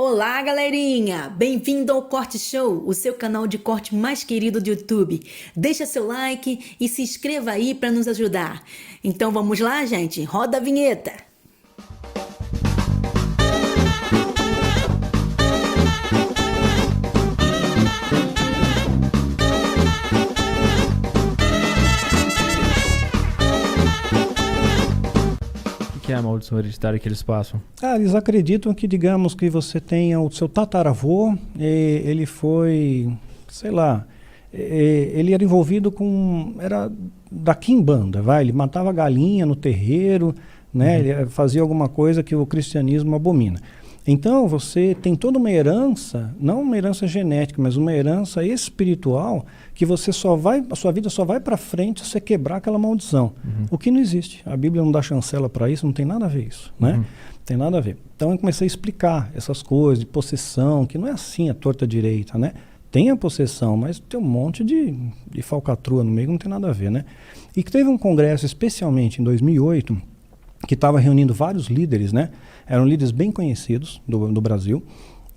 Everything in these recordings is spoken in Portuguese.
Olá, galerinha! Bem-vindo ao Corte Show, o seu canal de corte mais querido do YouTube. Deixa seu like e se inscreva aí para nos ajudar. Então vamos lá, gente? Roda a vinheta! O que é a maldição hereditária que eles passam? Eles acreditam que, digamos, que você tenha o seu tataravô, ele foi, sei lá, ele era envolvido era da quimbanda, ele matava galinha no terreiro, né? Ele fazia alguma coisa que o cristianismo abomina. Então você tem toda uma herança, não uma herança genética, mas uma herança espiritual, que a sua vida só vai para frente se você quebrar aquela maldição. O que não existe. A Bíblia não dá chancela para isso, não tem nada a ver isso, né? Não tem nada a ver. Então eu comecei a explicar essas coisas de possessão, que não é assim a torta direita, né? Tem a possessão, mas tem um monte de falcatrua no meio que não tem nada a ver, né? E que teve um congresso, especialmente em 2008, que estava reunindo vários líderes, né? Eram líderes bem conhecidos do Brasil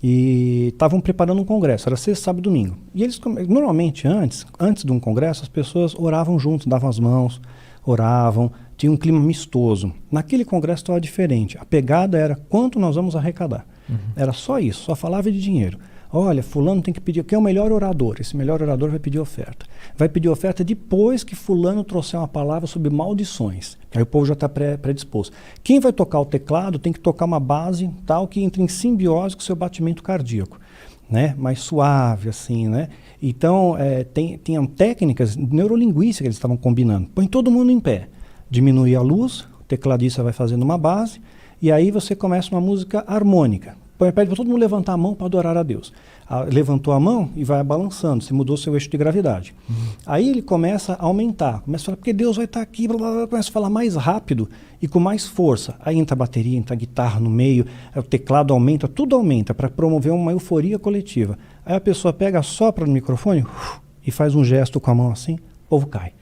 e estavam preparando um congresso, era sexta, sábado e domingo. E eles, normalmente, antes de um congresso, as pessoas oravam juntos, davam as mãos, oravam, tinha um clima amistoso. Naquele congresso estava diferente, a pegada era quanto nós vamos arrecadar. Era só isso, só falava de dinheiro. Olha, fulano tem que pedir, quem é o melhor orador? Esse melhor orador vai pedir oferta. Vai pedir oferta depois que fulano trouxer uma palavra sobre maldições. Aí o povo já está predisposto. Quem vai tocar o teclado tem que tocar uma base tal que entre em simbiose com o seu batimento cardíaco, né? Mais suave, assim, né? Então, tinham técnicas neurolinguísticas que eles estavam combinando. Põe todo mundo em pé. Diminui a luz, o tecladista vai fazendo uma base, e aí você começa uma música harmônica. Pede para todo mundo levantar a mão para adorar a Deus. Levantou a mão e vai balançando, se mudou seu eixo de gravidade. Aí ele começa a aumentar, começa a falar, porque Deus vai estar aqui, blá, blá, blá, começa a falar mais rápido e com mais força. Aí entra a bateria, entra a guitarra no meio, o teclado aumenta, tudo aumenta para promover uma euforia coletiva. Aí a pessoa pega, sopra no microfone e faz um gesto com a mão assim, o povo cai.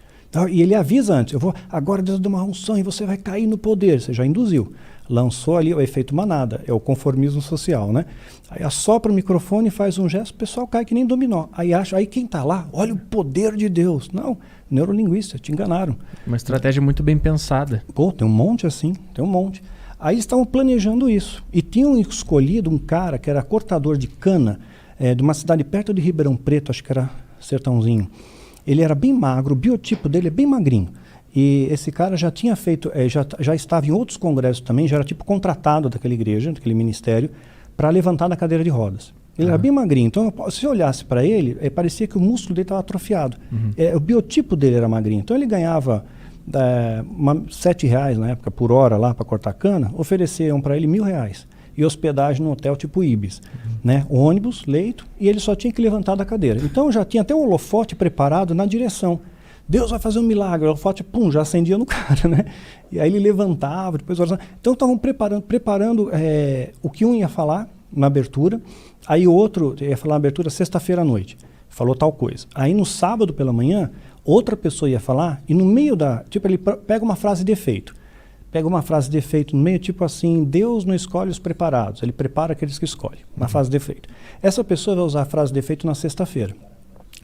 E ele avisa antes, agora Deus deu uma unção e você vai cair no poder, você já induziu. Lançou ali o efeito manada, é o conformismo social, né? Aí assopra o microfone e faz um gesto, o pessoal cai que nem dominó. Aí quem está lá, olha o poder de Deus. Não, neurolinguista, te enganaram. Uma estratégia muito bem pensada. Pô, tem um monte assim, tem um monte. Aí eles estavam planejando isso. E tinham escolhido um cara que era cortador de cana, de uma cidade perto de Ribeirão Preto, acho que era Sertãozinho. Ele era bem magro, o biotipo dele é bem magrinho. E esse cara já tinha feito, já estava em outros congressos também, já era tipo contratado daquela igreja, daquele ministério, para levantar da cadeira de rodas. Ele era bem magrinho, então se olhasse para ele, parecia que o músculo dele estava atrofiado. O biotipo dele era magrinho, então ele ganhava R$7 na época por hora lá para cortar cana, ofereceram para ele R$1.000 e hospedagem no hotel tipo Ibis, né? Ônibus, leito, e ele só tinha que levantar da cadeira. Então já tinha até um holofote preparado na direção. Deus vai fazer um milagre, o holofote, já acendia no cara, né? E aí ele levantava, depois oração. Então estavam preparando o que um ia falar na abertura, aí o outro ia falar na abertura sexta-feira à noite, falou tal coisa. Aí no sábado pela manhã, outra pessoa ia falar, e no meio ele pega uma frase de efeito. Pega uma frase de efeito no meio, tipo assim, Deus não escolhe os preparados, ele prepara aqueles que escolhe, uma frase de efeito. Essa pessoa vai usar a frase de efeito na sexta-feira.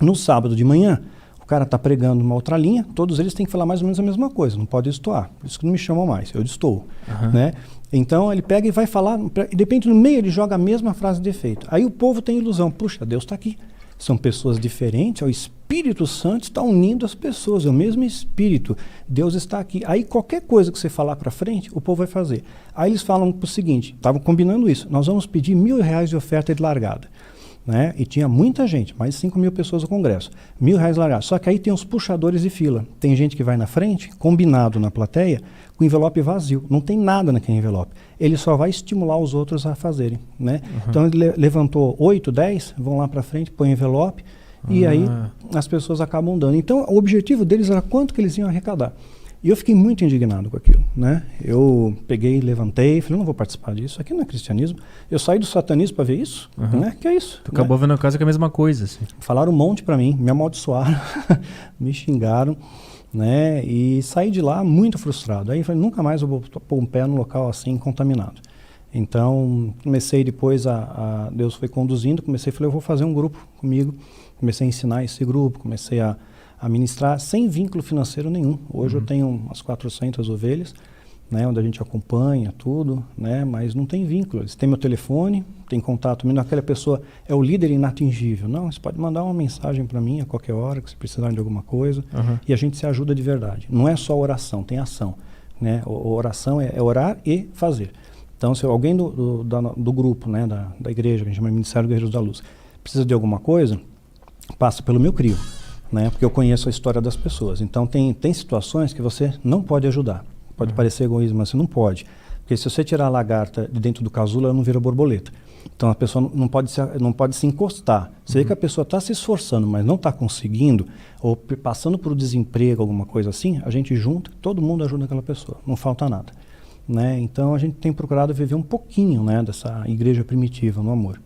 No sábado de manhã, o cara está pregando uma outra linha, todos eles têm que falar mais ou menos a mesma coisa, não pode destoar, por isso que não me chamam mais, eu destoo, né? Então ele pega e vai falar, e de repente no meio ele joga a mesma frase de efeito. Aí o povo tem ilusão, puxa, Deus está aqui. São pessoas diferentes, o Espírito Santo está unindo as pessoas, é o mesmo Espírito, Deus está aqui. Aí qualquer coisa que você falar para frente, o povo vai fazer. Aí eles falam o seguinte, estavam combinando isso, nós vamos pedir R$1.000 de oferta de largada. Né? E tinha muita gente, mais de 5.000 pessoas no congresso, R$1.000 largados. Só que aí tem os puxadores de fila. Tem gente que vai na frente, combinado na plateia, com envelope vazio. Não tem nada naquele envelope. Ele só vai estimular os outros a fazerem. Né? Então ele levantou 8, 10, vão lá para frente, põe envelope, e aí as pessoas acabam dando. Então o objetivo deles era quanto que eles iam arrecadar. E eu fiquei muito indignado com aquilo, né? Eu peguei, levantei, falei, não vou participar disso, aqui não é cristianismo. Eu saí do satanismo para ver isso, né? Que é isso? Tu acabou vendo a casa que é a mesma coisa, assim. Falaram um monte para mim, me amaldiçoaram, me xingaram, né? E saí de lá muito frustrado. Aí eu falei, nunca mais eu vou pôr um pé num local assim contaminado. Então, comecei depois Deus foi conduzindo, falei, eu vou fazer um grupo comigo, comecei a ensinar esse grupo, comecei a ministrar sem vínculo financeiro nenhum. Hoje eu tenho umas 400 ovelhas, né, onde a gente acompanha tudo, né, mas não tem vínculo. Eles têm meu telefone, tem contato comigo, aquela pessoa é o líder inatingível. Não, você pode mandar uma mensagem para mim a qualquer hora, que você precisar de alguma coisa, e a gente se ajuda de verdade. Não é só oração, tem ação. Né? Oração é orar e fazer. Então, se alguém do grupo, né, da igreja, que a gente chama de Ministério Guerreiros da Luz, precisa de alguma coisa, passa pelo meu crivo, né, porque eu conheço a história das pessoas. Então, tem situações que você não pode ajudar. Pode parecer egoísmo, mas você não pode. Porque se você tirar a lagarta de dentro do casulo, ela não vira borboleta. Então, a pessoa não pode se encostar. Você vê que a pessoa está se esforçando, mas não está conseguindo, ou passando por desemprego, alguma coisa assim, a gente junta, todo mundo ajuda aquela pessoa. Não falta nada. Né? Então, a gente tem procurado viver um pouquinho, né, dessa igreja primitiva, no amor.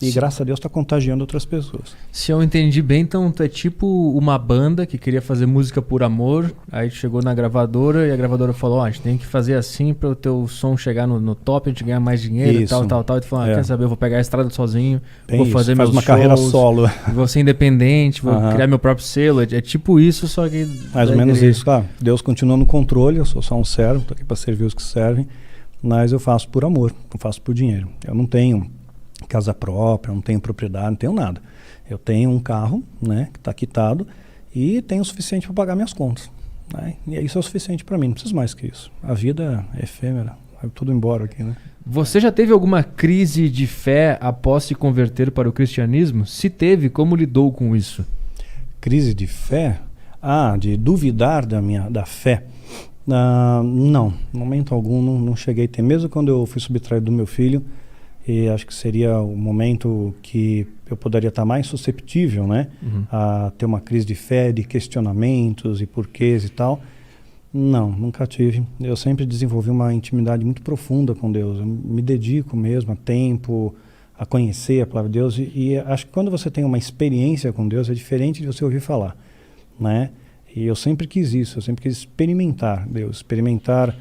E graças a Deus está contagiando outras pessoas. Se eu entendi bem, então tu é tipo uma banda que queria fazer música por amor, aí chegou na gravadora e a gravadora falou, a gente tem que fazer assim para o teu som chegar no top, a gente ganhar mais dinheiro e tal. E tu falou, quer saber, eu vou pegar a estrada sozinho, vou fazer meus shows, carreira solo. Vou ser independente, vou criar meu próprio selo. É tipo isso, só que... Mais ou menos isso, claro. Deus continua no controle, eu sou só um servo, estou aqui para servir os que servem, mas eu faço por amor, não faço por dinheiro. Eu não tenho casa própria, não tenho propriedade, não tenho nada. Eu tenho um carro, né, que está quitado e tenho o suficiente para pagar minhas contas. Né? E isso é o suficiente para mim, não preciso mais que isso. A vida é efêmera, vai tudo embora aqui, né? Você já teve alguma crise de fé após se converter para o cristianismo? Se teve, como lidou com isso? Crise de fé? De duvidar da fé? Não, em momento algum não cheguei a ter. Mesmo quando eu fui subtraído do meu filho, e acho que seria o momento que eu poderia estar mais susceptível, né, a ter uma crise de fé, de questionamentos e porquês e tal. Não, nunca tive. Eu sempre desenvolvi uma intimidade muito profunda com Deus. Eu me dedico mesmo a tempo, a conhecer a palavra de Deus. E acho que quando você tem uma experiência com Deus, é diferente de você ouvir falar, né? E eu sempre quis isso, eu sempre quis experimentar Deus, experimentar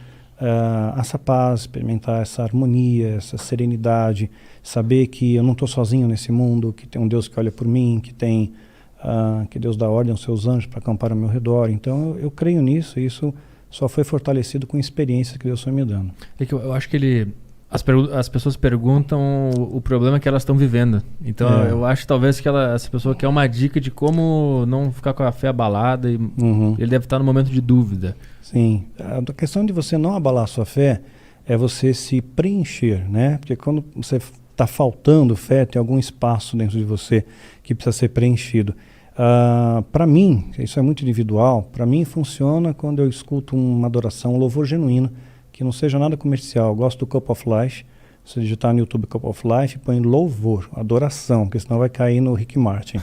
essa paz, experimentar essa harmonia, essa serenidade, saber que eu não estou sozinho nesse mundo, que tem um Deus que olha por mim, que Deus dá ordem aos seus anjos para acampar ao meu redor. Então eu creio nisso, e isso só foi fortalecido com a experiência que Deus foi me dando. É que eu acho que as pessoas perguntam o problema que elas estão vivendo. Então eu acho talvez que essa pessoa quer uma dica de como não ficar com a fé abalada, e ele deve estar no momento de dúvida. Sim, a questão de você não abalar a sua fé é você se preencher, né? Porque quando você está faltando fé, tem algum espaço dentro de você que precisa ser preenchido. Para mim, isso é muito individual, para mim funciona quando eu escuto uma adoração, um louvor genuíno, que não seja nada comercial. Eu gosto do Cup of Life. Se digitar no YouTube Cup of Life, põe louvor, adoração, porque senão vai cair no Rick Martin.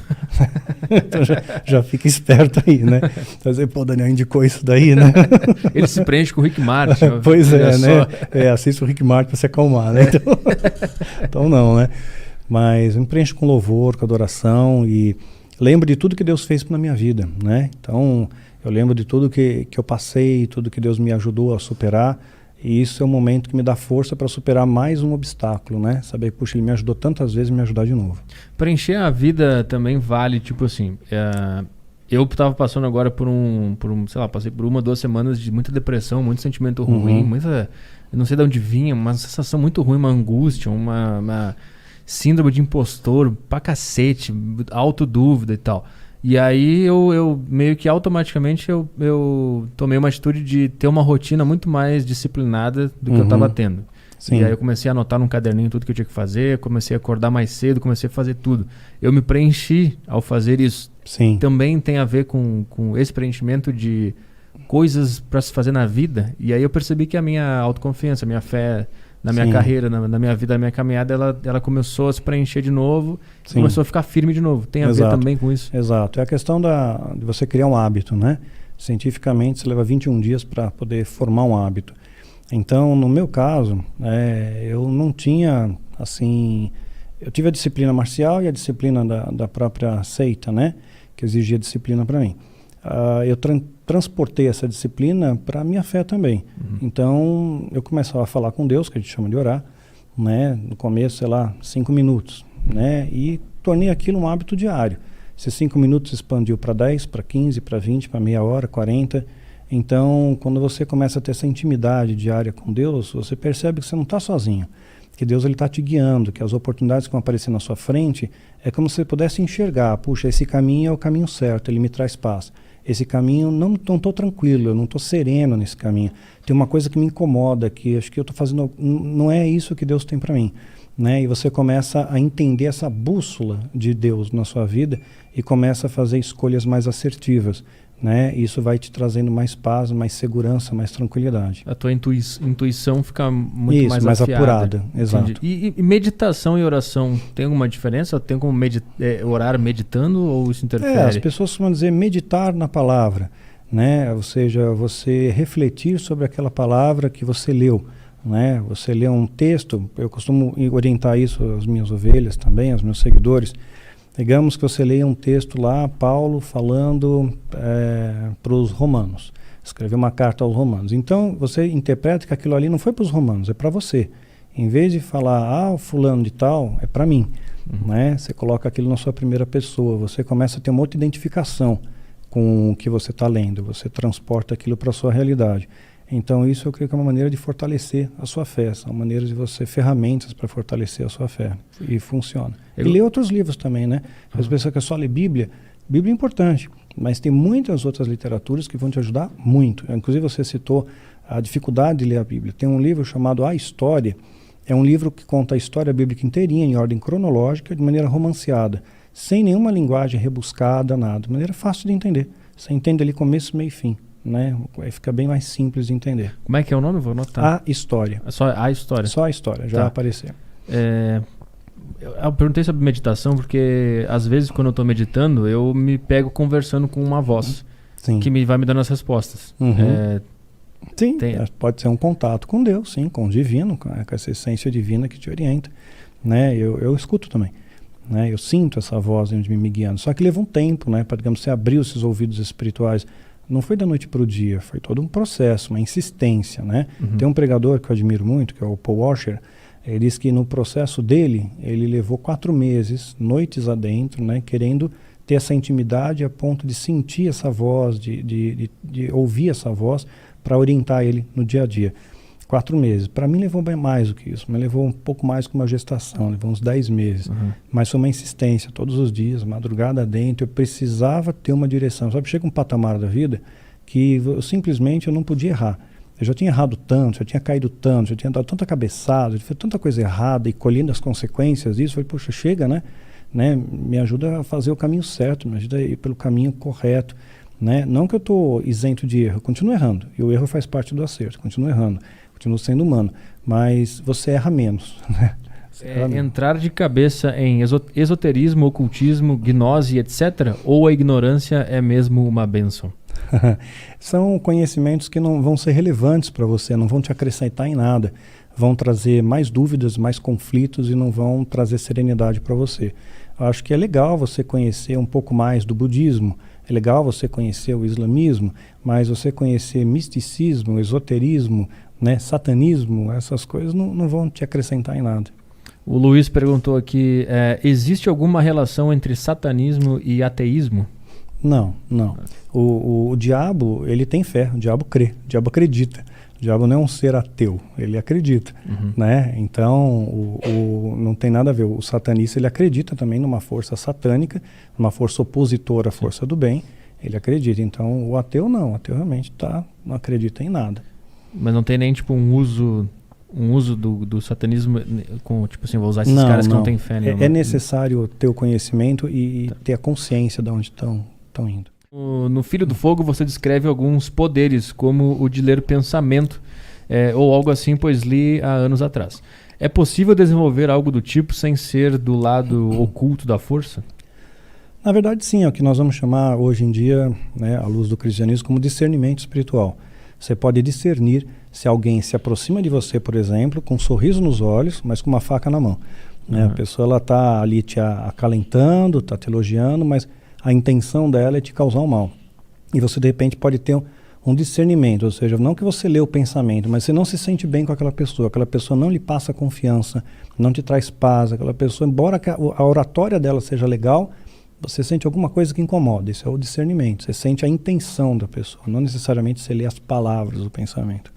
Então já fica esperto aí, né? Fazer, Daniel indicou isso daí, né? Ele se preenche com o Rick Martin. Pois é, né? Assista o Rick Martin para se acalmar, né? Então não, né? Mas eu me preencho com louvor, com adoração, e lembro de tudo que Deus fez na minha vida, né? Então eu lembro de tudo que eu passei, tudo que Deus me ajudou a superar. E isso é um momento que me dá força para superar mais um obstáculo, né? Saber, puxa, ele me ajudou tantas vezes, me ajudar de novo. Preencher a vida também vale, tipo assim, eu estava passando agora sei lá, passei por 1 ou 2 semanas de muita depressão, muito sentimento ruim, eu não sei de onde vinha, uma sensação muito ruim, uma angústia, uma síndrome de impostor, pra cacete, autodúvida e tal. E aí eu meio que automaticamente eu tomei uma atitude de ter uma rotina muito mais disciplinada do que eu estava tendo. Sim. E aí eu comecei a anotar num caderninho tudo que eu tinha que fazer, comecei a acordar mais cedo, comecei a fazer tudo. Eu me preenchi ao fazer isso. Sim. Também tem a ver com esse preenchimento de coisas para se fazer na vida. E aí eu percebi que a minha autoconfiança, a minha fé na minha carreira, na minha vida, na minha caminhada, ela começou a se preencher de novo, começou a ficar firme de novo. Tem a ver também com isso? Exato. É a questão de você criar um hábito, né? Cientificamente, você leva 21 dias para poder formar um hábito. Então, no meu caso, eu não tinha, assim... Eu tive a disciplina marcial e a disciplina da própria seita, né? Que exigia disciplina para mim. Eu transportei essa disciplina para a minha fé também. Então, eu começava a falar com Deus, que a gente chama de orar, né? No começo, sei lá, 5 minutos, né? E tornei aquilo um hábito diário. Esses 5 minutos expandiu para 10, para 15, para 20, para meia hora, 40. Então, quando você começa a ter essa intimidade diária com Deus, você percebe que você não está sozinho, que Deus está te guiando, que as oportunidades que vão aparecer na sua frente é como se você pudesse enxergar, puxa, esse caminho é o caminho certo, ele me traz paz. Esse caminho, não estou tranquilo, eu não estou sereno nesse caminho. Tem uma coisa que me incomoda, que acho que eu estou fazendo, não é isso que Deus tem para mim. Né? E você começa a entender essa bússola de Deus na sua vida e começa a fazer escolhas mais assertivas. Né? Isso vai te trazendo mais paz, mais segurança, mais tranquilidade. A tua intuição fica muito Isso, mais mais afiada. apurada, exato. E meditação e oração, tem alguma diferença? Tem como orar meditando ou isso interfere? As pessoas costumam dizer meditar na palavra, né? Ou seja, você refletir sobre aquela palavra que você leu. Né? Você lê um texto, eu costumo orientar isso às minhas ovelhas também, aos meus seguidores. Digamos que você leia um texto lá, Paulo falando para os romanos, escreveu uma carta aos romanos. Então você interpreta que aquilo ali não foi para os romanos, é para você. Em vez de falar, o fulano de tal, é para mim. Né? Você coloca aquilo na sua primeira pessoa, você começa a ter uma outra identificação com o que você está lendo, você transporta aquilo para a sua realidade. Então isso eu creio que é uma maneira de fortalecer a sua fé, são maneiras de você, ferramentas para fortalecer a sua fé, e funciona. E ler outros livros também, né? As pessoas que só lê Bíblia é importante, mas tem muitas outras literaturas que vão te ajudar muito. Inclusive você citou a dificuldade de ler a Bíblia. Tem um livro chamado A História, é um livro que conta a história bíblica inteirinha, em ordem cronológica, de maneira romanceada, sem nenhuma linguagem rebuscada, nada, de maneira fácil de entender. Você entende ali começo, meio e fim. Né? Aí fica bem mais simples de entender. Como é que é o nome? Vou anotar. A História. Só a história. Só a história, já vai aparecer. Eu perguntei sobre meditação porque às vezes quando eu estou meditando eu me pego conversando com uma voz que vai me dando as respostas. Sim, pode ser um contato com Deus, sim, com o divino, com essa essência divina que te orienta. Né? Eu escuto também. Né? Eu sinto essa voz de me guiando. Só que leva um tempo, né? Para, digamos, você abrir esses ouvidos espirituais. Não foi da noite para o dia, foi todo um processo, uma insistência, né? Tem um pregador que eu admiro muito, que é o Paul Washer. Ele diz que no processo dele, ele levou 4 meses, noites adentro, né? Querendo ter essa intimidade a ponto de sentir essa voz, de ouvir essa voz para orientar ele no dia a dia. 4 meses. Para mim levou bem mais do que isso, me levou um pouco mais que uma gestação, levou uns 10 meses. Mas foi uma insistência, todos os dias, madrugada dentro, eu precisava ter uma direção. Sabe, chega um patamar da vida que eu não podia errar. Eu já tinha errado tanto, já tinha caído tanto, já tinha dado tanta cabeçada, já fiz tanta coisa errada e colhendo as consequências disso, falei, poxa, chega, né? Me ajuda a fazer o caminho certo, me ajuda a ir pelo caminho correto. Né? Não que eu estou isento de erro, eu continuo errando, e o erro faz parte do acerto, continuo errando. Continuo sendo humano, mas você erra menos. Né? Entrar de cabeça em esoterismo, ocultismo, gnose, etc. Ou a ignorância é mesmo uma bênção? São conhecimentos que não vão ser relevantes para você, não vão te acrescentar em nada. Vão trazer mais dúvidas, mais conflitos e não vão trazer serenidade para você. Eu acho que é legal você conhecer um pouco mais do budismo, é legal você conhecer o islamismo, mas você conhecer misticismo, esoterismo, né, satanismo, essas coisas não vão te acrescentar em nada. O Luiz perguntou aqui, existe alguma relação entre satanismo e ateísmo? Não. O diabo, ele tem fé, o diabo crê, o diabo acredita. O diabo não é um ser ateu, ele acredita. Né? Então, não tem nada a ver. O satanista, ele acredita também numa força satânica, uma força opositora à força do bem, ele acredita. Então, o ateu não, o ateu realmente não acredita em nada. Mas não tem nem, tipo, um uso do satanismo, com, tipo assim, vou usar esses caras que não têm fé nenhuma. É necessário ter o conhecimento e ter a consciência de onde estão indo. No Filho do Fogo você descreve alguns poderes, como o de ler pensamento, ou algo assim, pois li há anos atrás. É possível desenvolver algo do tipo sem ser do lado oculto da força? Na verdade, sim. É o que nós vamos chamar hoje em dia, né, à luz do cristianismo, como discernimento espiritual. Você pode discernir se alguém se aproxima de você, por exemplo, com um sorriso nos olhos, mas com uma faca na mão. Né? A pessoa está ali te acalentando, está te elogiando, mas a intenção dela é te causar um mal. E você, de repente, pode ter um discernimento, ou seja, não que você lê o pensamento, mas você não se sente bem com aquela pessoa não lhe passa confiança, não te traz paz, aquela pessoa, embora a oratória dela seja legal, você sente alguma coisa que incomoda. Isso é o discernimento, você sente a intenção da pessoa, não necessariamente você lê as palavras do pensamento.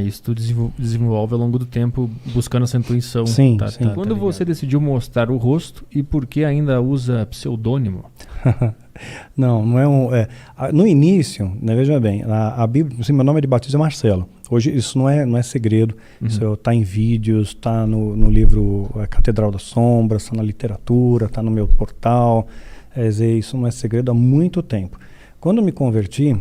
Isso tu desenvolve ao longo do tempo buscando essa intuição. Sim, sim. Quando você decidiu mostrar o rosto e por que ainda usa pseudônimo? Não é no início, né, veja bem, a Bíblia, assim, meu nome de batismo é Marcelo. Hoje isso não é segredo, isso está em vídeos, está no livro Catedral das Sombras, está na literatura, está no meu portal, isso não é segredo há muito tempo. Quando eu me converti,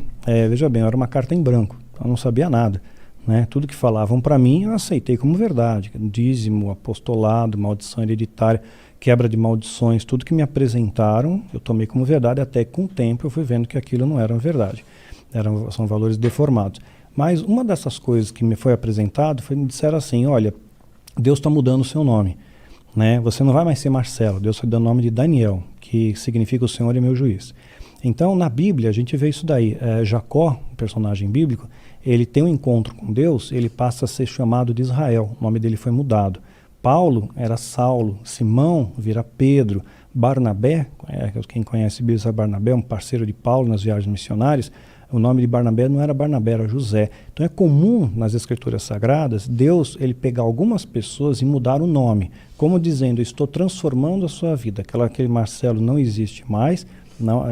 veja bem, era uma carta em branco, eu não sabia nada. Né? Tudo que falavam para mim eu aceitei como verdade, dízimo, apostolado, maldição hereditária, quebra de maldições, tudo que me apresentaram eu tomei como verdade, até que com o tempo eu fui vendo que aquilo não era verdade, são valores deformados. Mas uma dessas coisas que me foi apresentado, me disseram assim, olha, Deus está mudando o seu nome, né? Você não vai mais ser Marcelo, Deus está dando o nome de Daniel, que significa o Senhor é meu juiz. Então na Bíblia a gente vê isso daí, Jacó, um personagem bíblico, ele tem um encontro com Deus, ele passa a ser chamado de Israel, o nome dele foi mudado. Paulo era Saulo, Simão vira Pedro, Barnabé, quem conhece Bíblia sabe Barnabé, um parceiro de Paulo nas viagens missionárias, o nome de Barnabé não era Barnabé, era José. Então é comum nas escrituras sagradas, Deus ele pegar algumas pessoas e mudar o nome, como dizendo, estou transformando a sua vida, aquele Marcelo não existe mais, não,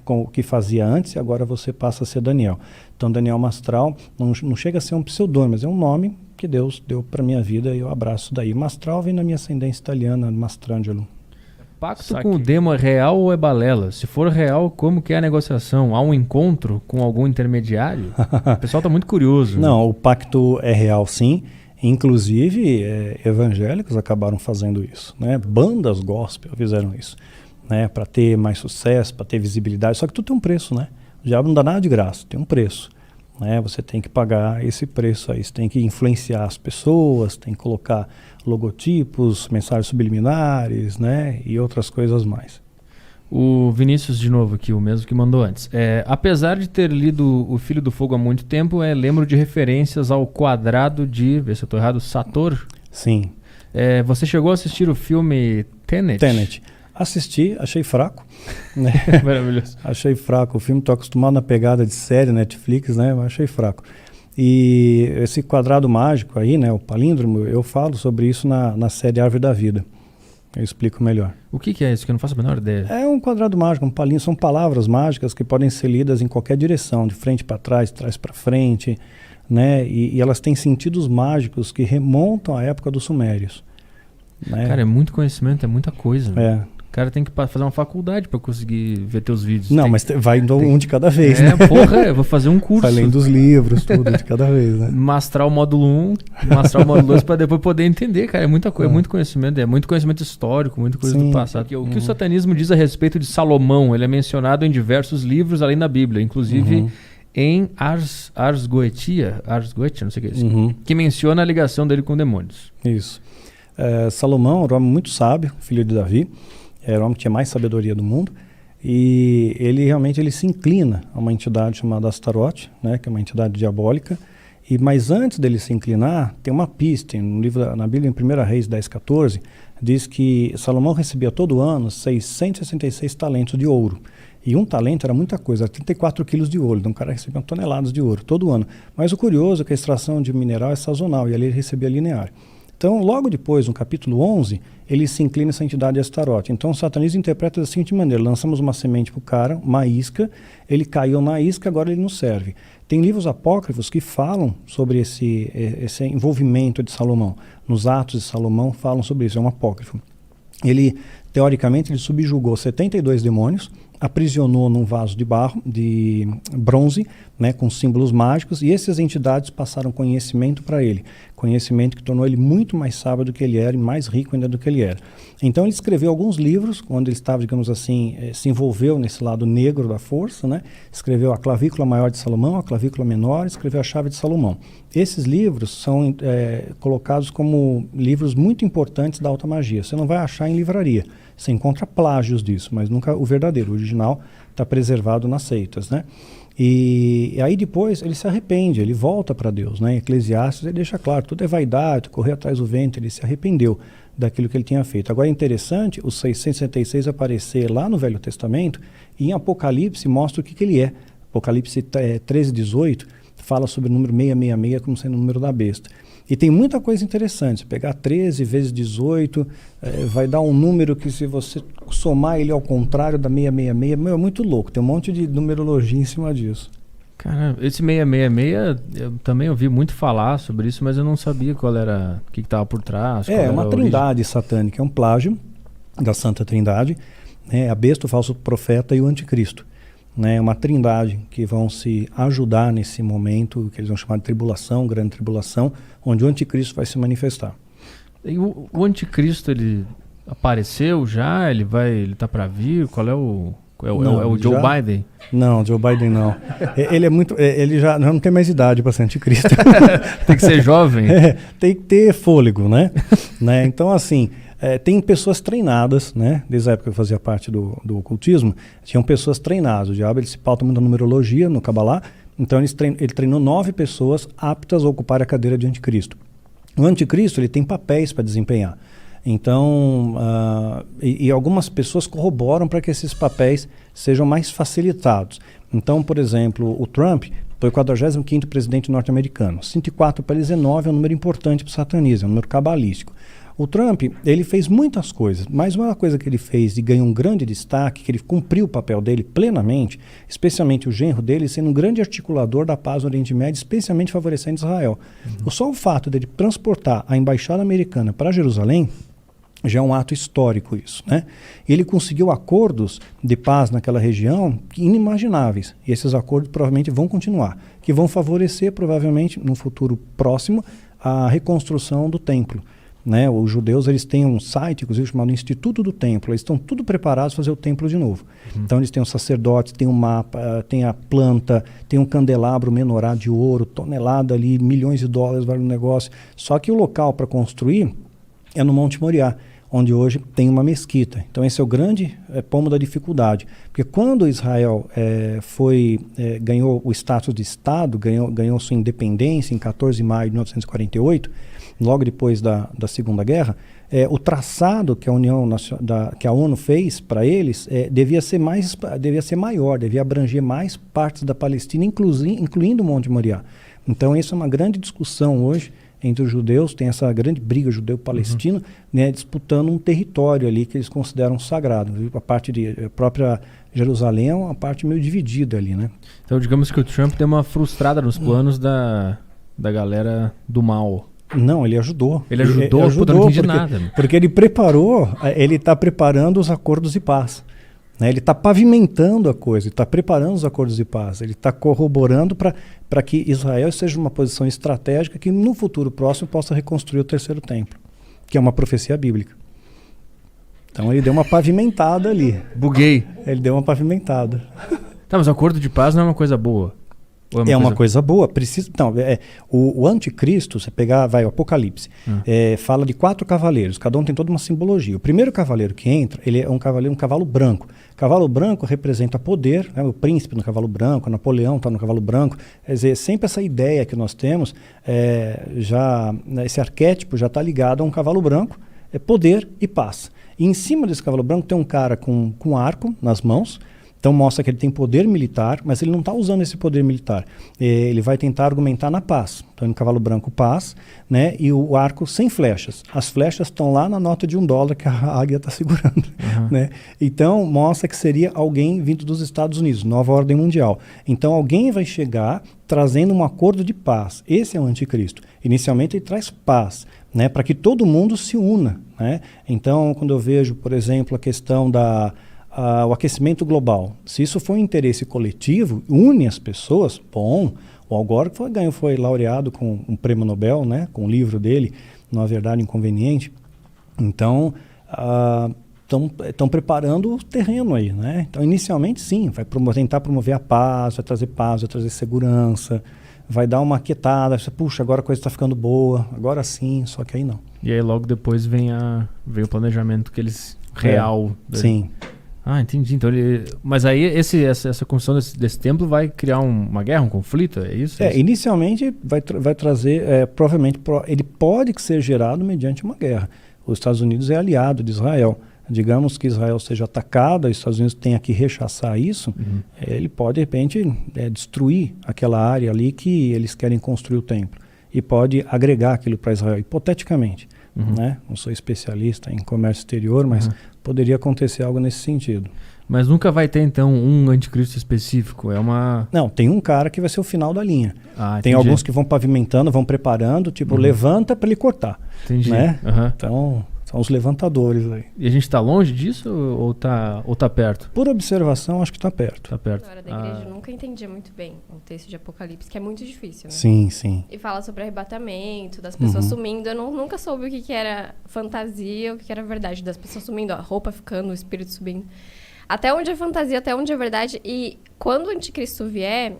com o que fazia antes, e agora você passa a ser Daniel. Então Daniel Mastral não chega a ser um pseudônimo, mas é um nome que Deus deu para minha vida e eu abraço daí. Mastral vem da minha ascendência italiana, Mastrangelo. Pacto com o demo é real ou é balela? Se for real, como que é a negociação? Há um encontro com algum intermediário? O pessoal está muito curioso. Não, o pacto é real sim. Inclusive, evangélicos acabaram fazendo isso, né? Bandas gospel fizeram isso, né? Para ter mais sucesso, para ter visibilidade. Só que tudo tem um preço, né? O diabo não dá nada de graça, tem um preço. Né? Você tem que pagar esse preço aí, você tem que influenciar as pessoas, tem que colocar logotipos, mensagens subliminares, né? E outras coisas mais. O Vinícius, de novo aqui, o mesmo que mandou antes. Apesar de ter lido O Filho do Fogo há muito tempo, lembro de referências ao quadrado de, vê se eu estou errado, Sator? Sim. Você chegou a assistir o filme Tenet? Tenet. Assisti, achei fraco. Né? Maravilhoso. Achei fraco. O filme, estou acostumado na pegada de série, Netflix, né? Mas achei fraco. E esse quadrado mágico aí, né? O palíndromo, eu falo sobre isso na série Árvore da Vida. Eu explico melhor. O que é isso? Que eu não faço a menor ideia. É um quadrado mágico, um palíndromo. São palavras mágicas que podem ser lidas em qualquer direção, de frente para trás, trás para frente, né? E elas têm sentidos mágicos que remontam à época dos sumérios. Né? Cara, é muito conhecimento, é muita coisa. O cara tem que fazer uma faculdade para conseguir ver teus vídeos. Não, mas vai indo um de cada vez, né? Eu vou fazer um curso. Além dos livros, tudo de cada vez, né? Mastrar o módulo 1, mastrar o módulo 2 para depois poder entender, cara. É muita coisa, é muito conhecimento histórico, muita coisa do passado. O que o satanismo diz a respeito de Salomão, ele é mencionado em diversos livros além da Bíblia, inclusive em Ars Goetia, não sei o que é isso, que menciona a ligação dele com demônios. Isso. Salomão era um homem muito sábio, filho de Davi. Era o homem que tinha mais sabedoria do mundo e ele realmente se inclina a uma entidade chamada Astarote, né, que é uma entidade diabólica. Mas antes dele se inclinar, tem uma pista no livro, na Bíblia, em 1 Reis 10:14, diz que Salomão recebia todo ano 666 talentos de ouro. E um talento era muita coisa, era 34 quilos de ouro. Então o cara recebia toneladas de ouro todo ano. Mas o curioso é que a extração de mineral é sazonal e ali ele recebia linear. Então, logo depois, no capítulo 11, ele se inclina essa entidade de Astarote. Então, o satanismo interpreta da seguinte maneira: lançamos uma semente para o cara, uma isca, ele caiu na isca, agora ele não serve. Tem livros apócrifos que falam sobre esse envolvimento de Salomão. Nos Atos de Salomão falam sobre isso, é um apócrifo. Ele, teoricamente, ele subjugou 72 demônios, aprisionou num vaso de barro, de bronze, né, com símbolos mágicos, e essas entidades passaram conhecimento para ele. Conhecimento que tornou ele muito mais sábio do que ele era e mais rico ainda do que ele era. Então ele escreveu alguns livros, onde ele estava, digamos assim, se envolveu nesse lado negro da força, né? Escreveu a Clavícula Maior de Salomão, a Clavícula Menor, escreveu a Chave de Salomão. Esses livros são colocados como livros muito importantes da alta magia. Você não vai achar em livraria. Você encontra plágios disso, mas nunca o verdadeiro, o original está preservado nas seitas, né? E aí depois ele se arrepende, ele volta para Deus, né? Em Eclesiastes ele deixa claro, tudo é vaidade, correr atrás do vento, ele se arrependeu daquilo que ele tinha feito. Agora é interessante o 666 aparecer lá no Velho Testamento e em Apocalipse mostra o que ele é. Apocalipse 13:18 fala sobre o número 666 como sendo o número da besta. E tem muita coisa interessante. Se pegar 13 vezes 18, vai dar um número que, se você somar ele ao contrário da 666, é muito louco. Tem um monte de numerologia em cima disso. Cara, esse 666, eu também ouvi muito falar sobre isso, mas eu não sabia qual era, o que estava por trás. É uma trindade satânica, é um plágio da Santa Trindade, né? A besta, o falso profeta e o anticristo. Né, uma trindade que vão se ajudar nesse momento que eles vão chamar de tribulação, grande tribulação, onde o anticristo vai se manifestar. E o anticristo, ele apareceu já? Ele tá para vir? Qual é o... É o Joe Biden? Não, Joe Biden não. Ele é muito... Ele já não tem mais idade para ser anticristo. Tem que ser jovem? Tem que ter fôlego, né? Então, assim... tem pessoas treinadas, né? Desde a época que eu fazia parte do ocultismo, tinham pessoas treinadas. O diabo ele se pauta muito na numerologia, no Cabalá. Então ele treinou 9 pessoas aptas a ocupar a cadeira de anticristo. O anticristo ele tem papéis para desempenhar. Então, e algumas pessoas corroboram para que esses papéis sejam mais facilitados. Então, por exemplo, o Trump foi o 45º presidente norte-americano. 104 para eles é 9, é um número importante para o satanismo, é um número cabalístico. O Trump, ele fez muitas coisas, mas uma coisa que ele fez e ganhou um grande destaque, que ele cumpriu o papel dele plenamente, especialmente o genro dele, sendo um grande articulador da paz no Oriente Médio, especialmente favorecendo Israel. Só o fato dele transportar a embaixada americana para Jerusalém já é um ato histórico isso, né? Ele conseguiu acordos de paz naquela região inimagináveis, e esses acordos provavelmente vão continuar, que vão favorecer provavelmente no futuro próximo a reconstrução do templo. Né, os judeus eles têm um site, inclusive, chamado Instituto do Templo. Eles estão tudo preparados para fazer o templo de novo. Então eles têm os sacerdotes, tem um mapa, tem a planta, tem um candelabro menorá de ouro, tonelada ali, milhões de dólares vale o negócio. Só que o local para construir é no Monte Moriá, onde hoje tem uma mesquita. Então esse é o grande pomo da dificuldade. Porque quando Israel ganhou o status de Estado, ganhou sua independência em 14 de maio de 1948, logo depois da Segunda Guerra, o traçado que a ONU fez para eles devia ser maior, devia abranger mais partes da Palestina, incluindo o Monte Moriá. Então isso é uma grande discussão hoje entre os judeus, tem essa grande briga judeu-palestina, né, disputando um território ali que eles consideram sagrado. A própria Jerusalém é uma parte meio dividida ali, né? Então digamos que o Trump deu uma frustrada nos planos da galera do mal. Não, ele ajudou. Ele ajudou, puta, não entendi nada. Porque ele está preparando os acordos de paz. Né? Ele está pavimentando a coisa, ele está preparando os acordos de paz, ele está corroborando para que Israel seja uma posição estratégica que no futuro próximo possa reconstruir o terceiro templo, que é uma profecia bíblica. Então ele deu uma pavimentada ali. Buguei. Ele deu uma pavimentada. Tá, mas o acordo de paz não é uma coisa boa? É uma coisa boa. O anticristo, você pegar, o Apocalipse, fala de 4 cavaleiros, cada um tem toda uma simbologia. O primeiro cavaleiro que entra, ele é um cavalo branco. Cavalo branco representa poder, né? O príncipe no cavalo branco, Napoleão está no cavalo branco. Quer dizer, sempre essa ideia que nós temos, esse arquétipo já está ligado a um cavalo branco, poder e paz. E em cima desse cavalo branco tem um cara com arco nas mãos. Então mostra que ele tem poder militar, mas ele não está usando esse poder militar. Ele vai tentar argumentar na paz. Então no cavalo branco, paz, né? E o arco sem flechas. As flechas estão lá na nota de $1 que a águia está segurando. Né? Então mostra que seria alguém vindo dos Estados Unidos, nova ordem mundial. Então alguém vai chegar trazendo um acordo de paz. Esse é o anticristo. Inicialmente ele traz paz, né? Para que todo mundo se una. Né? Então quando eu vejo, por exemplo, a questão o aquecimento global. Se isso for um interesse coletivo, une as pessoas, bom. O Al Gore foi laureado com um prêmio Nobel, né, com o livro dele, Não Há Verdade Inconveniente. Então, estão preparando o terreno aí, né? Então, inicialmente, sim, vai tentar promover a paz, vai trazer segurança, vai dar uma aquietada, puxa, agora a coisa está ficando boa, agora sim, só que aí não. E aí logo depois vem o planejamento que eles real. Sim. Ah, entendi. Então mas aí essa construção desse templo vai criar uma guerra, um conflito, é isso? Inicialmente vai trazer, provavelmente, ele pode ser gerado mediante uma guerra. Os Estados Unidos é aliado de Israel. Digamos que Israel seja atacada, os Estados Unidos tenha que rechaçar isso, ele pode, de repente, destruir aquela área ali que eles querem construir o templo. E pode agregar aquilo para Israel, hipoteticamente. Né? Não sou especialista em comércio exterior, mas poderia acontecer algo nesse sentido. Mas nunca vai ter, então, um anticristo específico? Não, tem um cara que vai ser o final da linha. Tem entendi. alguns que vão pavimentando, vão preparando, tipo, levanta para ele cortar. Entendi. Né? Então, são os levantadores aí. E a gente está longe disso ou tá perto? Por observação, acho que está perto. Está perto. Na hora da igreja, eu nunca entendia muito bem o texto de Apocalipse, que é muito difícil, né? Sim, sim. E fala sobre arrebatamento, das pessoas sumindo. Eu nunca soube o que era fantasia, o que era verdade. Das pessoas sumindo, a roupa ficando, o espírito subindo. Até onde é fantasia, até onde é verdade. E quando o anticristo vier,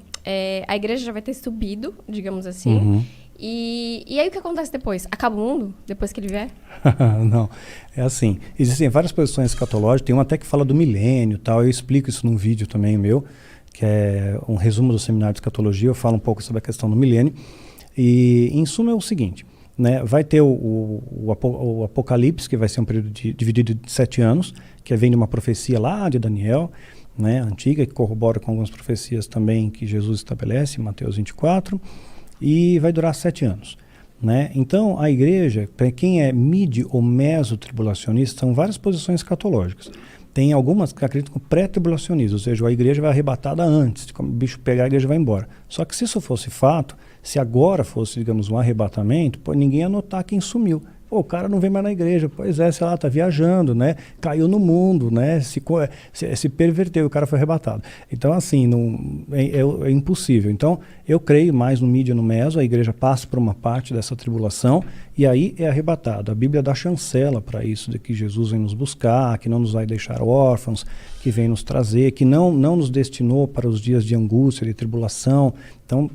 a igreja já vai ter subido, digamos assim. E aí o que acontece depois? Acaba o mundo depois que ele vier? Não, é assim. Existem várias posições escatológicas, tem uma até que fala do milênio e tal. Eu explico isso num vídeo também meu, que é um resumo do seminário de escatologia. Eu falo um pouco sobre a questão do milênio. E, em suma, é o seguinte, né? Vai ter o Apocalipse, que vai ser um período dividido de 7 anos, que vem de uma profecia lá de Daniel, né, antiga, que corrobora com algumas profecias também que Jesus estabelece em Mateus 24, e vai durar 7 anos. Né? Então, a igreja, para quem é mid ou meso-tribulacionista, são várias posições escatológicas. Tem algumas que acreditam com pré-tribulacionismo, ou seja, a igreja vai arrebatada antes, quando o bicho pegar, a igreja vai embora. Só que se isso fosse fato, se agora fosse, digamos, um arrebatamento, ninguém ia notar quem sumiu. Pô, o cara não vem mais na igreja. Pois é, sei lá, tá viajando, né? Caiu no mundo, né? Se perverteu, o cara foi arrebatado. Então, assim, é impossível. Então, eu creio mais no mídia, no meso, a igreja passa por uma parte dessa tribulação e aí é arrebatado. A Bíblia dá chancela para isso, de que Jesus vem nos buscar, que não nos vai deixar órfãos, que vem nos trazer, que não nos destinou para os dias de angústia, de tribulação. Então,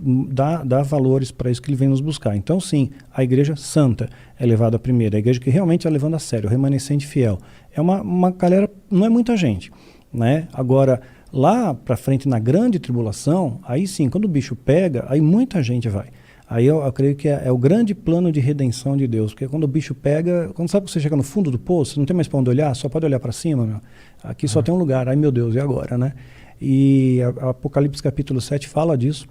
dá valores para isso que ele vem nos buscar. Então, sim, a igreja santa é levada primeiro. A igreja que realmente é levando a sério, o remanescente fiel. É uma galera, não é muita gente. Né? Agora, lá para frente, na grande tribulação, aí sim, quando o bicho pega, aí muita gente vai. Aí eu creio que é o grande plano de redenção de Deus. Porque quando o bicho pega, quando sabe que você chega no fundo do poço, você não tem mais para onde olhar, só pode olhar para cima, meu. Aqui só tem um lugar. Ai, meu Deus, e agora, né? E Apocalipse capítulo 7 fala disso,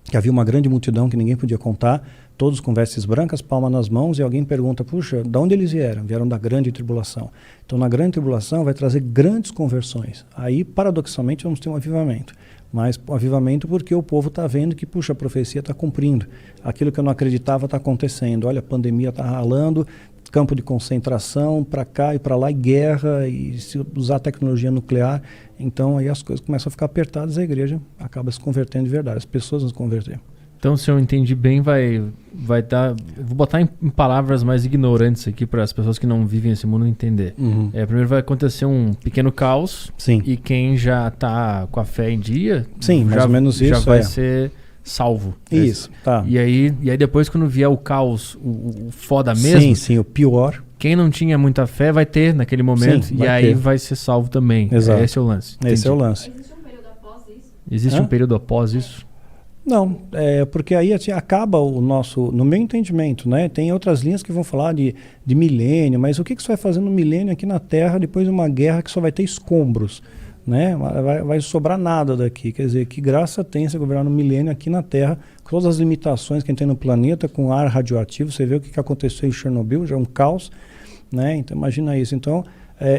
que havia uma grande multidão que ninguém podia contar, todos com vestes brancas, palma nas mãos, e alguém pergunta, puxa, de onde eles vieram? Vieram da grande tribulação. Então, na grande tribulação vai trazer grandes conversões. Aí, paradoxalmente, vamos ter um avivamento. Mas um avivamento porque o povo está vendo que, puxa, a profecia está cumprindo. Aquilo que eu não acreditava está acontecendo. Olha, a pandemia está ralando, campo de concentração, para cá e para lá, e guerra, e se usar tecnologia nuclear. Então, aí as coisas começam a ficar apertadas, a igreja acaba se convertendo de verdade, as pessoas vão se converter. Então, se eu entendi bem, vai dar... Vou botar em palavras mais ignorantes aqui para as pessoas que não vivem esse mundo entender. Primeiro vai acontecer um pequeno caos. Sim. E quem já está com a fé em dia... Sim, mais ou menos isso. Já vai ser salvo. Isso, tá. E aí depois, quando vier o caos, o foda mesmo... Sim, o pior. Quem não tinha muita fé vai ter naquele momento. Sim, e aí vai ser salvo também. Exato. Esse é o lance. Entendi. Esse é o lance. Existe um período após isso? Existe um período após isso? Não, porque aí acaba o nosso, no meu entendimento, né? Tem outras linhas que vão falar de milênio, mas o que você vai fazer no milênio aqui na Terra depois de uma guerra que só vai ter escombros, né? Vai sobrar nada daqui, quer dizer, que graça tem você governar no milênio aqui na Terra, com todas as limitações que a gente tem no planeta, com ar radioativo, você vê o que aconteceu em Chernobyl, já é um caos, né? Então imagina isso. Então,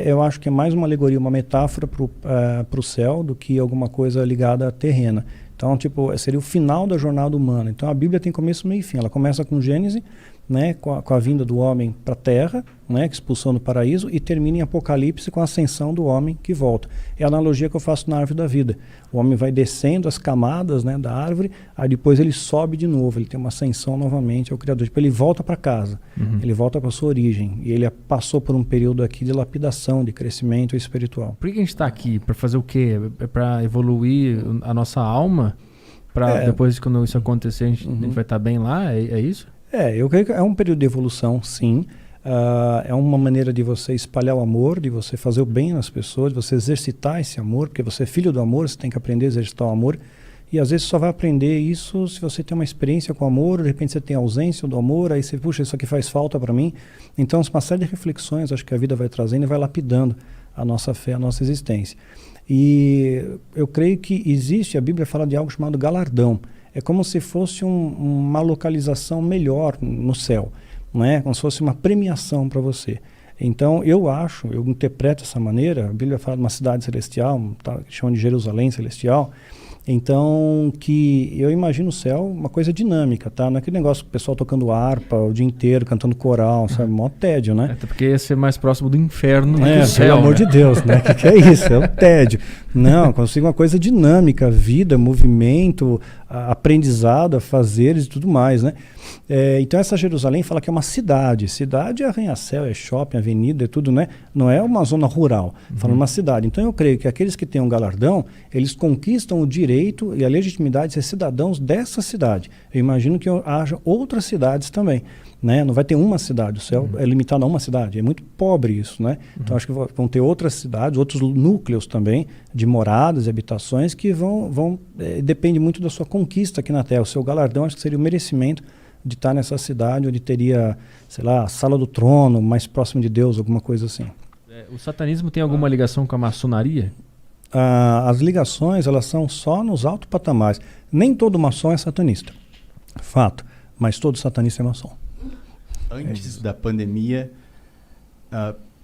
eu acho que é mais uma alegoria, uma metáfora para o céu do que alguma coisa ligada à terrena. Então, seria o final da jornada humana. Então, a Bíblia tem começo, meio e fim. Ela começa com Gênesis, né, com a vinda do homem para a terra, né, expulsão do paraíso, e termina em Apocalipse com a ascensão do homem que volta. É a analogia que eu faço na árvore da vida. O homem vai descendo as camadas, né, da árvore, aí depois ele sobe de novo, ele tem uma ascensão novamente ao Criador. Ele volta para casa, ele volta para sua origem, e ele passou por um período aqui de lapidação, de crescimento espiritual. Por que a gente está aqui? Para fazer o quê? É para evoluir a nossa alma? Para depois, quando isso acontecer, a gente vai estar bem lá? É isso? Eu creio que é um período de evolução, sim. É uma maneira de você espalhar o amor, de você fazer o bem nas pessoas, de você exercitar esse amor, porque você é filho do amor, você tem que aprender a exercitar o amor. E às vezes só vai aprender isso se você tem uma experiência com o amor, de repente você tem ausência do amor, aí você, puxa, isso aqui faz falta para mim. Então, uma série de reflexões, acho que a vida vai trazendo e vai lapidando a nossa fé, a nossa existência. E eu creio que existe, a Bíblia fala de algo chamado galardão. É como se fosse uma localização melhor no céu, não é? Como se fosse uma premiação para você. Então, eu interpreto dessa maneira, a Bíblia fala de uma cidade celestial, que chama de Jerusalém celestial. Então, que eu imagino o céu uma coisa dinâmica, tá? Não é aquele negócio, o pessoal tocando harpa o dia inteiro, cantando coral, sabe? Mó tédio, né? Até porque ia ser mais próximo do inferno do que do céu, pelo amor né? de Deus, né? Que é isso? É o tédio. Não, consigo uma coisa dinâmica, vida, movimento, aprendizado, afazeres e tudo mais, né? Então essa Jerusalém fala que é uma cidade. Cidade é arranha-céu, é shopping, avenida, é tudo, né? Não é uma zona rural, fala uma cidade. Então eu creio que aqueles que têm um galardão, eles conquistam o direito e a legitimidade de ser cidadãos dessa cidade. Eu imagino que haja outras cidades também, né? Não vai ter uma cidade, o céu é limitado a uma cidade, é muito pobre isso, né? Então acho que vão ter outras cidades, outros núcleos também, de moradas e habitações que depende muito da sua conquista aqui na Terra. O seu galardão acho que seria o merecimento de estar nessa cidade onde teria, sei lá, a sala do trono, mais próximo de Deus, alguma coisa assim. O satanismo tem alguma ligação com a maçonaria? As ligações, elas são só nos altos patamares. Nem todo maçom é satanista, fato, mas todo satanista é maçom. Antes da pandemia,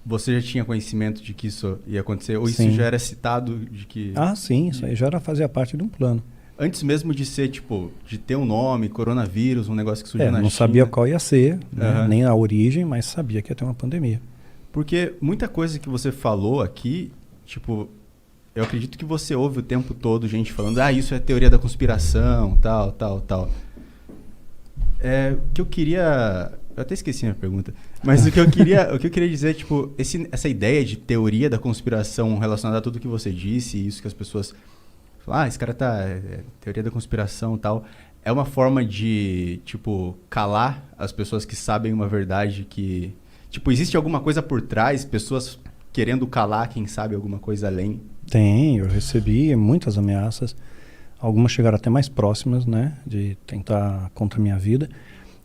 você já tinha conhecimento de que isso ia acontecer? Ou isso já era citado de que... Sim, isso aí já fazia parte de um plano. Antes mesmo de ser, tipo, de ter um nome, coronavírus, um negócio que surgiu na China. Não sabia qual ia ser, né, nem a origem, mas sabia que ia ter uma pandemia. Porque muita coisa que você falou aqui, tipo, eu acredito que você ouve o tempo todo gente falando, isso é teoria da conspiração, tal. O que eu queria... Eu até esqueci a minha pergunta. Mas o que eu queria dizer, tipo, essa ideia de teoria da conspiração relacionada a tudo que você disse, e isso que as pessoas... esse cara teoria da conspiração e tal, é uma forma de, tipo, calar as pessoas que sabem uma verdade que... Tipo, existe alguma coisa por trás, pessoas querendo calar quem sabe alguma coisa além? Tem, eu recebi muitas ameaças, algumas chegaram até mais próximas, né, de tentar contra a minha vida,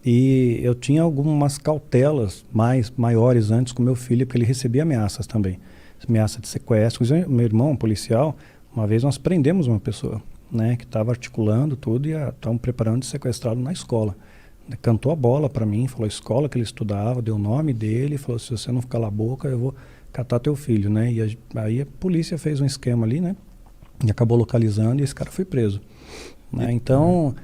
e eu tinha algumas cautelas maiores antes com meu filho, porque ele recebia ameaças também, ameaça de sequestro. Meu irmão, um policial, uma vez nós prendemos uma pessoa, né, que estava articulando tudo e estavam preparando de sequestrá-lo na escola. Cantou a bola para mim, falou a escola que ele estudava, deu o nome dele, falou, se você não ficar lá a boca, eu vou catar teu filho, né? E aí a polícia fez um esquema ali, né? E acabou localizando e esse cara foi preso. Né? Então,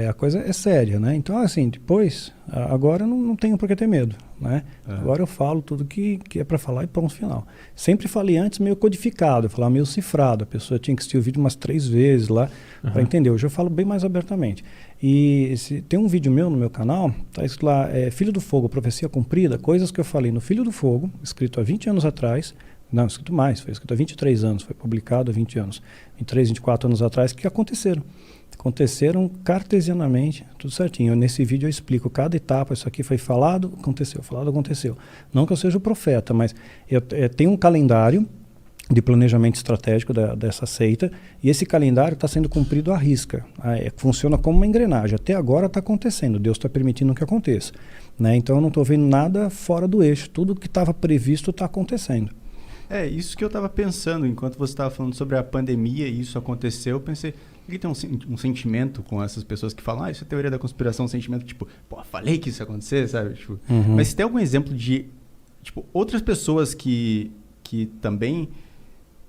a coisa é séria, né? Então, assim, depois, agora eu não tenho por que ter medo, né? Agora eu falo tudo que é para falar e ponto final. Sempre falei antes meio codificado, eu falava meio cifrado, a pessoa tinha que assistir o vídeo umas 3 vezes lá para entender. Hoje eu falo bem mais abertamente. E tem um vídeo meu no meu canal, tá escrito lá, Filho do Fogo, Profecia Cumprida, coisas que eu falei no Filho do Fogo, escrito há 20 anos atrás, não, escrito mais, foi escrito há 23 anos, foi publicado há 20 anos, 23, 24 anos atrás, que aconteceram. Aconteceram cartesianamente, tudo certinho. Nesse vídeo eu explico cada etapa, isso aqui foi falado, aconteceu. Não que eu seja o profeta, mas eu tenho um calendário de planejamento estratégico dessa seita, e esse calendário está sendo cumprido à risca. Funciona como uma engrenagem. Até agora está acontecendo, Deus está permitindo que aconteça. Né? Então eu não estou vendo nada fora do eixo, tudo que estava previsto está acontecendo. Isso que eu estava pensando, enquanto você estava falando sobre a pandemia e isso aconteceu, eu pensei, que tem um sentimento com essas pessoas que falam, isso é teoria da conspiração, um sentimento tipo, falei que isso ia acontecer, sabe? Tipo, mas tem algum exemplo de, tipo, outras pessoas que também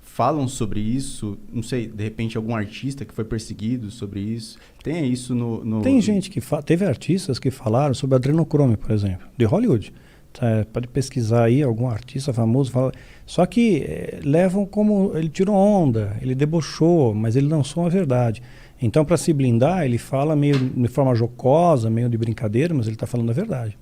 falam sobre isso, não sei, de repente algum artista que foi perseguido sobre isso, tem isso no... Tem gente que teve artistas que falaram sobre adrenocrome, por exemplo, de Hollywood. Pode pesquisar aí, algum artista famoso fala. Só que levam como ele tirou onda, ele debochou, mas ele lançou a verdade. Então, para se blindar, ele fala meio de forma jocosa, meio de brincadeira, mas ele está falando a verdade.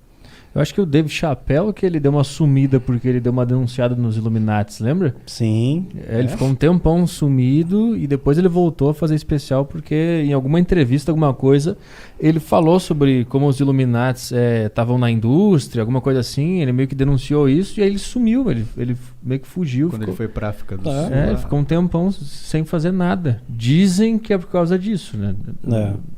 Eu acho que o Dave Chappelle que ele deu uma sumida porque ele deu uma denunciada nos Illuminates, lembra? Sim. Ele ficou um tempão sumido e depois ele voltou a fazer especial porque em alguma entrevista, alguma coisa, ele falou sobre como os Illuminates estavam na indústria, alguma coisa assim, ele meio que denunciou isso e aí ele sumiu, ele meio que fugiu. Quando ele foi pra África do É. Sul. Ele lá. ficou um tempão sem fazer nada. Dizem que é por causa disso, né?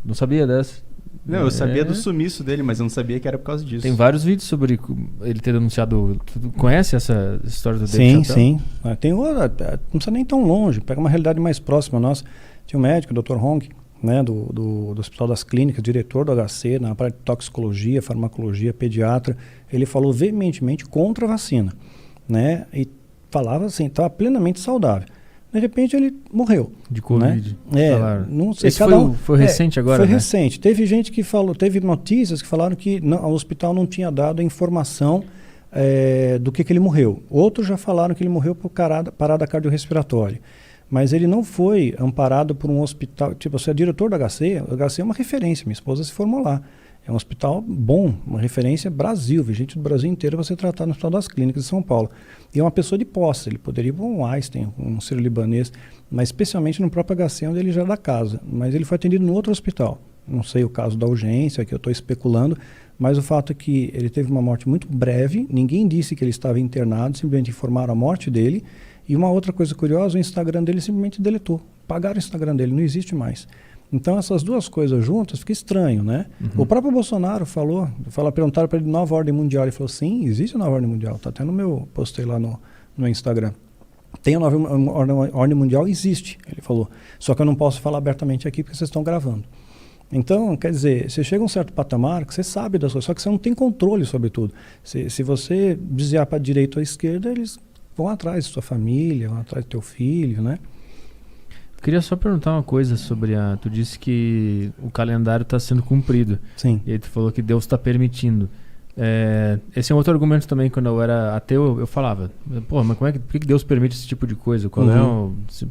Não sabia dessa. Não, eu sabia do sumiço dele, mas eu não sabia que era por causa disso. Tem vários vídeos sobre ele ter denunciado. Tu conhece essa história do Dave Sim, Chappelle? sim. Tem outra, não precisa nem tão longe, pega uma realidade mais próxima nossa. Tinha um médico, o Dr. Hong, né, do Hospital das Clínicas, diretor do HC, na parte de toxicologia, farmacologia, pediatra. Ele falou veementemente contra a vacina, né, e falava assim, estava plenamente saudável. De repente ele morreu. De Covid. Né? Falaram. Não sei. Esse foi recente agora, Foi né? recente. Teve gente que falou, teve notícias que falaram que o hospital não tinha dado a informação do que ele morreu. Outros já falaram que ele morreu por parada cardiorrespiratória. Mas ele não foi amparado por um hospital. Tipo, você é diretor do HC, o HC é uma referência. Minha esposa se formou lá. É um hospital bom, uma referência Brasil. Vi gente do Brasil inteiro você tratar no Hospital das Clínicas de São Paulo. E é uma pessoa de posse. Ele poderia ir para um Einstein, um sírio-libanês, mas especialmente no próprio HC, onde ele já é da casa. Mas ele foi atendido no outro hospital. Não sei o caso da urgência, que eu estou especulando, mas o fato é que ele teve uma morte muito breve. Ninguém disse que ele estava internado, simplesmente informaram a morte dele. E uma outra coisa curiosa, o Instagram dele simplesmente deletou. Pagaram o Instagram dele, não existe mais. Então, essas duas coisas juntas, fica estranho, né? Uhum. O próprio Bolsonaro perguntaram para ele nova ordem mundial. Ele falou, sim, existe a nova ordem mundial. Está até no meu, postei lá no Instagram. Tem a nova ordem mundial, existe, ele falou. Só que eu não posso falar abertamente aqui porque vocês estão gravando. Então, quer dizer, você chega a um certo patamar que você sabe das coisas, só que você não tem controle sobre tudo. Se você desviar para a direita ou à esquerda, eles vão atrás da sua família, vão atrás do teu filho, né? Queria só perguntar uma coisa sobre tu disse que o calendário está sendo cumprido. Sim. E aí tu falou que Deus está permitindo. Esse é um outro argumento também. Quando eu era ateu, eu falava, pô, mas por que Deus permite esse tipo de coisa? Por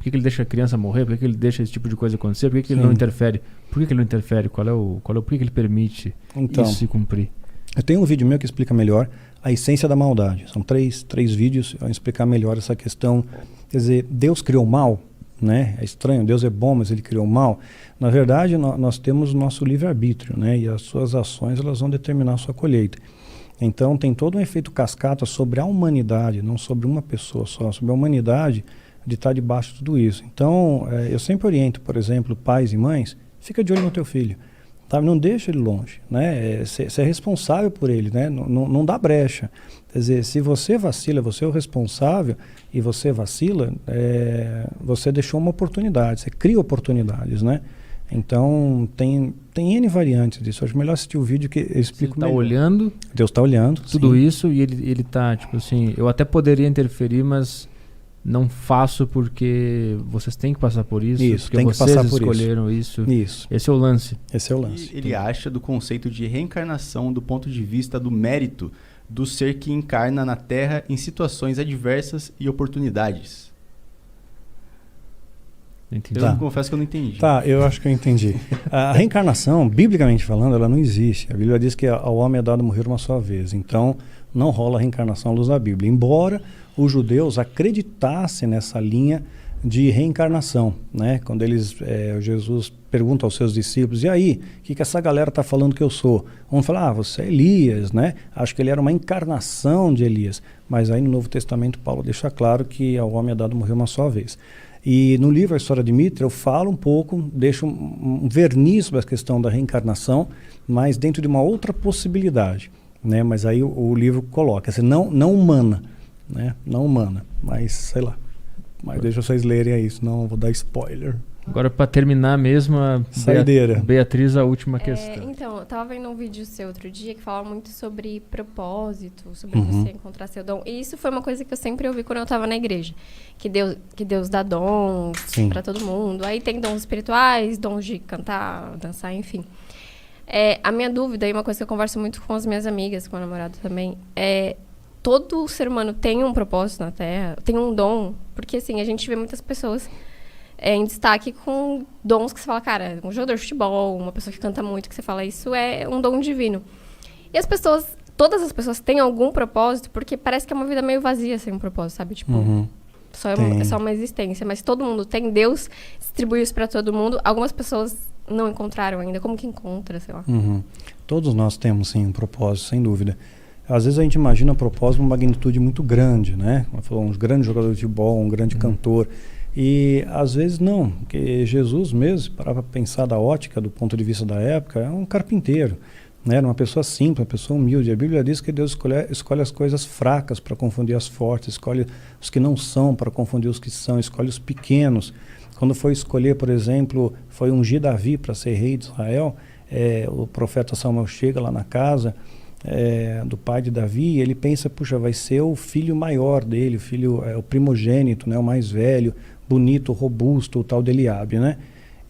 que ele deixa a criança morrer? Por que ele deixa esse tipo de coisa acontecer? Por que ele não interfere? Por que ele não interfere? Por que ele permite isso se cumprir? Eu tenho um vídeo meu que explica melhor a essência da maldade. São três vídeos para explicar melhor essa questão. Quer dizer, Deus criou o mal, né? É estranho, Deus é bom, mas ele criou o mal. Na verdade, nós temos o nosso livre-arbítrio, né? E as suas ações elas vão determinar a sua colheita. Então, tem todo um efeito cascata sobre a humanidade, não sobre uma pessoa só, sobre a humanidade de estar debaixo de tudo isso. Então, eu sempre oriento, por exemplo, pais e mães, fica de olho no teu filho. Sabe? Não deixa ele longe, né? Você é responsável por ele, né? Não dá brecha. Quer dizer, se você vacila, você é o responsável e você vacila, você deixou uma oportunidade, você cria oportunidades, né? Então, tem N variantes disso. Acho melhor assistir o vídeo que eu explico melhor. Ele está olhando. Deus está olhando. Tudo sim. isso e ele está, tipo assim, eu até poderia interferir, mas não faço porque vocês têm que passar por isso. Isso, porque tem que vocês passar por escolheram isso. Isso. Esse é o lance. Esse é o lance. E ele acha do conceito de reencarnação do ponto de vista do mérito do ser que encarna na Terra em situações adversas e oportunidades. Entendi. Eu confesso que eu não entendi. Tá, eu acho que eu entendi. A reencarnação, biblicamente falando, ela não existe. A Bíblia diz que ao homem é dado morrer uma só vez. Então, não rola a reencarnação à luz da Bíblia. Embora os judeus acreditassem nessa linha de reencarnação, né? Quando Jesus pergunta aos seus discípulos, e aí, o que essa galera está falando que eu sou? Vamos falar, você é Elias, né? Acho que ele era uma encarnação de Elias. Mas aí no Novo Testamento, Paulo deixa claro que ao homem é dado morrer uma só vez. E no livro A História de Mitra eu falo um pouco, deixo um verniz sobre a questão da reencarnação, mas dentro de uma outra possibilidade, né? Mas aí o livro coloca, assim, não humana, né? Não humana, mas sei lá. Mas deixa vocês lerem aí, senão eu vou dar spoiler. Agora, para terminar mesmo, Saideira. Beatriz, a última questão. Então, eu tava vendo um vídeo seu outro dia que falava muito sobre propósito, sobre você encontrar seu dom. E isso foi uma coisa que eu sempre ouvi quando eu tava na igreja. Que Deus dá dons para todo mundo. Aí tem dons espirituais, dons de cantar, dançar, enfim. A minha dúvida, e uma coisa que eu converso muito com as minhas amigas, com o namorado também, todo ser humano tem um propósito na Terra, tem um dom. Porque, assim, a gente vê muitas pessoas em destaque com dons que você fala, cara, um jogador de futebol, uma pessoa que canta muito, que você fala, isso é um dom divino. E as pessoas todas as pessoas têm algum propósito, porque parece que é uma vida meio vazia sem um propósito, sabe? Tipo, é só uma existência. Mas todo mundo tem, Deus distribui isso pra todo mundo. Algumas pessoas não encontraram ainda. Como que encontra, sei lá? Todos nós temos, sim, um propósito, sem dúvida. Às vezes a gente imagina um propósito uma magnitude muito grande, né? Um grande jogador de futebol, um grande cantor. E às vezes não, porque Jesus mesmo, para pensar da ótica, do ponto de vista da época, é um carpinteiro, né? Era uma pessoa simples, uma pessoa humilde. A Bíblia diz que Deus escolhe as coisas fracas para confundir as fortes, escolhe os que não são para confundir os que são, escolhe os pequenos. Quando foi escolher, por exemplo, foi ungir Davi para ser rei de Israel, o profeta Samuel chega lá na casa do pai de Davi, e ele pensa, puxa, vai ser o filho maior dele, o primogênito, né, o mais velho, bonito, robusto, o tal de Eliabe, né?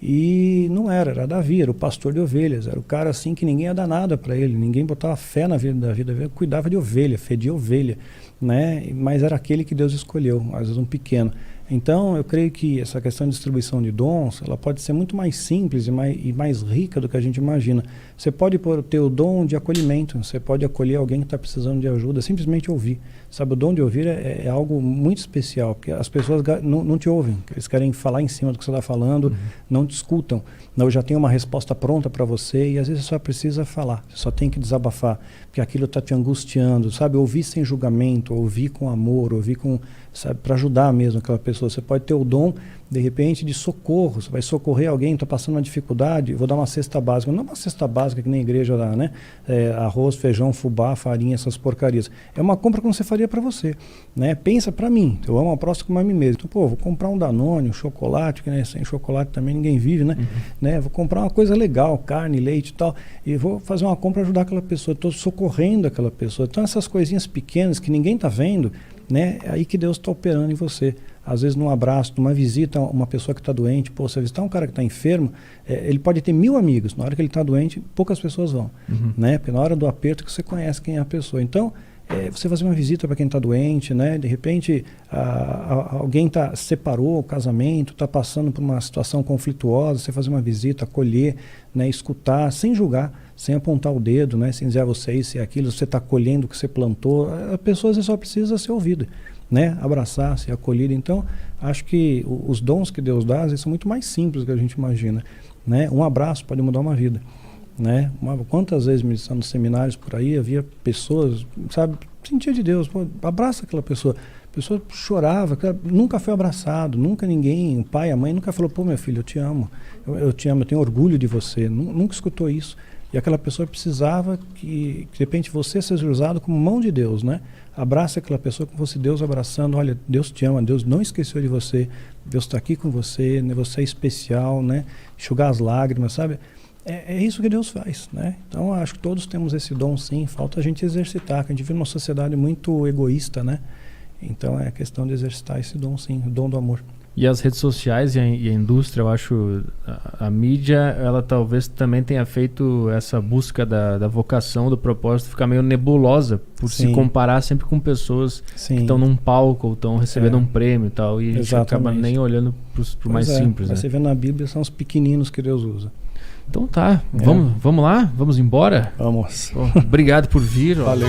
E não era Davi, era o pastor de ovelhas, era o cara assim que ninguém ia dar nada para ele, ninguém botava fé na vida da vida, cuidava de ovelha, fedia ovelha, né? Mas era aquele que Deus escolheu, às vezes um pequeno. Então, eu creio que essa questão de distribuição de dons, ela pode ser muito mais simples e mais rica do que a gente imagina. Você pode ter o dom de acolhimento, você pode acolher alguém que está precisando de ajuda, simplesmente ouvir. Sabe, o dom de ouvir é algo muito especial, porque as pessoas não te ouvem, eles querem falar em cima do que você está falando, não te escutam. Não, eu já tenho uma resposta pronta para você e às vezes você só precisa falar, você só tem que desabafar, porque aquilo está te angustiando, sabe? Ouvir sem julgamento, ouvir com amor, ouvir com, sabe, para ajudar mesmo aquela pessoa. Você pode ter o dom, de repente, de socorro, você vai socorrer alguém, está passando uma dificuldade, vou dar uma cesta básica, não uma cesta básica que nem a igreja dá, né? Arroz, feijão, fubá, farinha, essas porcarias. É uma compra que você faria para você, né? Pensa para mim, eu amo a próxima como a mim mesmo. Então, pô, vou comprar um Danone, um chocolate, que né, sem chocolate também ninguém vive, né? Vou comprar uma coisa legal, carne, leite e tal, e vou fazer uma compra para ajudar aquela pessoa, estou socorrendo aquela pessoa. Então essas coisinhas pequenas que ninguém está vendo, né? É aí que Deus está operando em você. Às vezes num abraço, numa visita a uma pessoa que está doente, pô, você visitar um cara que está enfermo, ele pode ter 1000 amigos, na hora que ele está doente, poucas pessoas vão, né? Porque na hora do aperto que você conhece quem é a pessoa. Então, você fazer uma visita para quem está doente, né? De repente alguém separou o casamento, está passando por uma situação conflituosa, você fazer uma visita, acolher, né? Escutar, sem julgar, sem apontar o dedo, né? Sem dizer você isso e aquilo, você está colhendo o que você plantou. A pessoa às vezes só precisa ser ouvida, né? Abraçar, ser acolhida. Então, acho que os dons que Deus dá, eles são muito mais simples do que a gente imagina, né? Um abraço pode mudar uma vida, né? Quantas vezes ministrando nos seminários por aí, havia pessoas, sabe, sentia de Deus, pô, abraça aquela pessoa. A pessoa chorava, nunca foi abraçado, nunca ninguém, o pai, a mãe nunca falou, pô, meu filho, eu te amo, eu te amo, eu tenho orgulho de você, nunca escutou isso. E aquela pessoa precisava que de repente você seja usado como mão de Deus, né? Abraça aquela pessoa como fosse Deus abraçando, olha, Deus te ama, Deus não esqueceu de você, Deus está aqui com você, né? Você é especial, né? Enxugar as lágrimas, sabe? É isso que Deus faz, né? Então, acho que todos temos esse dom, sim, falta a gente exercitar, que a gente vive numa sociedade muito egoísta, né? Então, é questão de exercitar esse dom, sim, o dom do amor. E as redes sociais e a indústria, eu acho, a mídia, ela talvez também tenha feito essa busca da vocação, do propósito, ficar meio nebulosa, por se comparar sempre com pessoas que estão num palco ou estão recebendo um prêmio e tal, e a gente acaba nem olhando pro mais simples, né? Você vê na Bíblia, são os pequeninos que Deus usa. Então tá, vamos lá? Vamos embora? Vamos. Bom, obrigado por vir. Valeu.